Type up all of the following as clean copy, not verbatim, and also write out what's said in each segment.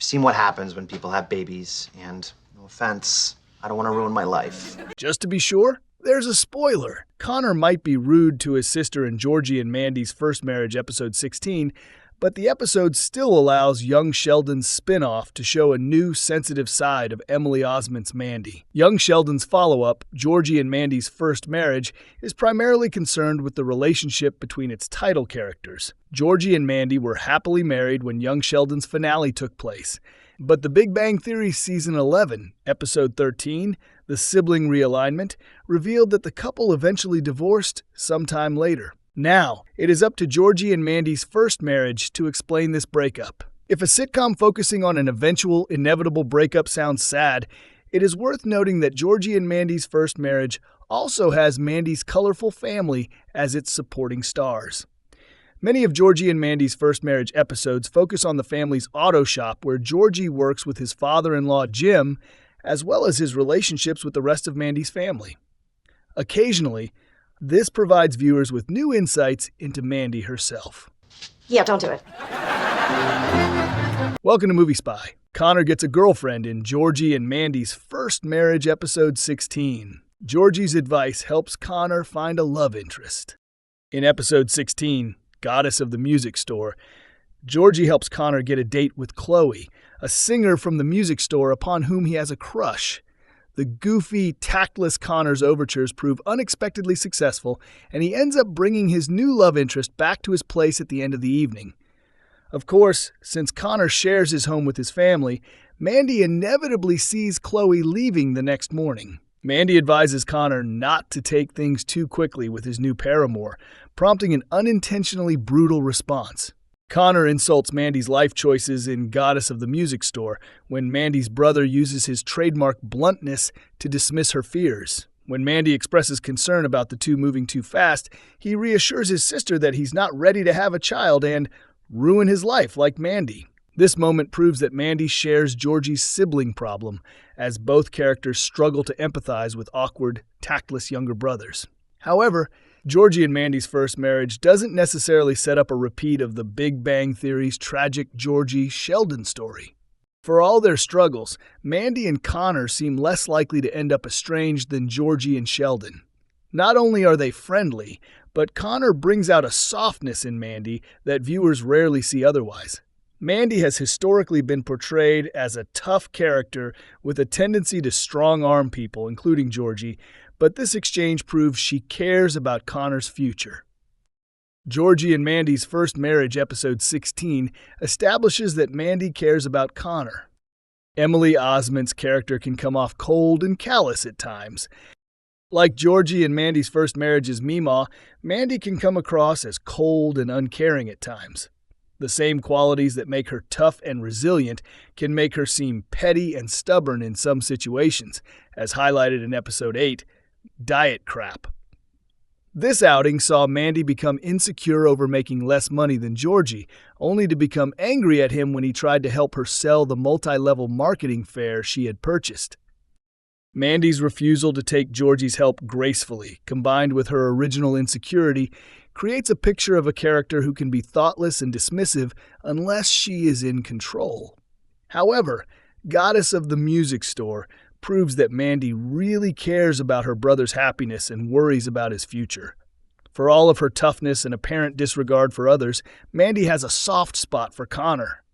I've seen what happens when people have babies, and no offense, I don't want to ruin my life. Just to be sure, there's a spoiler. Connor might be rude to his sister in Georgie and Mandy's First Marriage, episode 16, but the episode still allows Young Sheldon's spinoff to show a new, sensitive side of Emily Osment's Mandy. Young Sheldon's follow-up, Georgie and Mandy's First Marriage, is primarily concerned with the relationship between its title characters. Georgie and Mandy were happily married when Young Sheldon's finale took place. But The Big Bang Theory Season 11, Episode 13, The Sibling Realignment, revealed that the couple eventually divorced sometime later. Now, it is up to Georgie and Mandy's first marriage to explain this breakup. If a sitcom focusing on an eventual, inevitable breakup sounds sad, it is worth noting that Georgie and Mandy's first marriage also has Mandy's colorful family as its supporting stars. Many of Georgie and Mandy's First Marriage episodes focus on the family's auto shop where Georgie works with his father-in-law Jim, as well as his relationships with the rest of Mandy's family. Occasionally, this provides viewers with new insights into Mandy herself. Yeah, don't do it. Welcome to Movie Spy. Connor gets a girlfriend in Georgie and Mandy's First Marriage, episode 16. Georgie's advice helps Connor find a love interest. In episode 16, Goddess of the Music Store, Georgie helps Connor get a date with Chloe, a singer from the music store upon whom he has a crush. The goofy, tactless Connor's overtures prove unexpectedly successful, and he ends up bringing his new love interest back to his place at the end of the evening. Of course, since Connor shares his home with his family, Mandy inevitably sees Chloe leaving the next morning. Mandy advises Connor not to take things too quickly with his new paramour, prompting an unintentionally brutal response. Connor insults Mandy's life choices in Goddess of the Music Store when Mandy's brother uses his trademark bluntness to dismiss her fears. When Mandy expresses concern about the two moving too fast, he reassures his sister that he's not ready to have a child and ruin his life like Mandy. This moment proves that Mandy shares Georgie's sibling problem, as both characters struggle to empathize with awkward, tactless younger brothers. However, Georgie and Mandy's First Marriage doesn't necessarily set up a repeat of The Big Bang Theory's tragic Georgie Sheldon story. For all their struggles, Mandy and Connor seem less likely to end up estranged than Georgie and Sheldon. Not only are they friendly, but Connor brings out a softness in Mandy that viewers rarely see otherwise. Mandy has historically been portrayed as a tough character with a tendency to strong-arm people, including Georgie, but this exchange proves she cares about Connor's future. Georgie and Mandy's First Marriage, episode 16, establishes that Mandy cares about Connor. Emily Osment's character can come off cold and callous at times. Like Georgie and Mandy's First Marriage's Meemaw, Mandy can come across as cold and uncaring at times. The same qualities that make her tough and resilient can make her seem petty and stubborn in some situations, as highlighted in episode 8, Diet Crap. This outing saw Mandy become insecure over making less money than Georgie, only to become angry at him when he tried to help her sell the multi-level marketing fair she had purchased. Mandy's refusal to take Georgie's help gracefully, combined with her original insecurity, creates a picture of a character who can be thoughtless and dismissive unless she is in control. However, Goddess of the Music Store proves that Mandy really cares about her brother's happiness and worries about his future. For all of her toughness and apparent disregard for others, Mandy has a soft spot for Connor.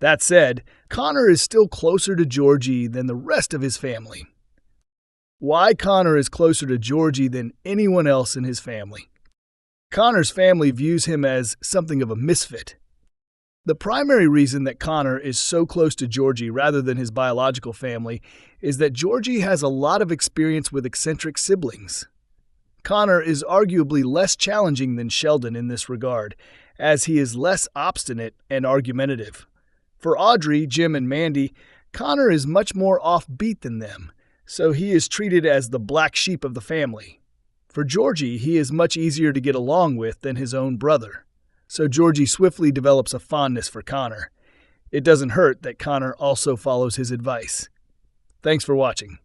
That said, Connor is still closer to Georgie than the rest of his family. Why Connor is closer to Georgie than anyone else in his family? Connor's family views him as something of a misfit. The primary reason that Connor is so close to Georgie rather than his biological family is that Georgie has a lot of experience with eccentric siblings. Connor is arguably less challenging than Sheldon in this regard, as he is less obstinate and argumentative. For Audrey, Jim, and Mandy, Connor is much more offbeat than them, so he is treated as the black sheep of the family. For Georgie, he is much easier to get along with than his own brother, so Georgie swiftly develops a fondness for Connor. It doesn't hurt that Connor also follows his advice. Thanks for watching.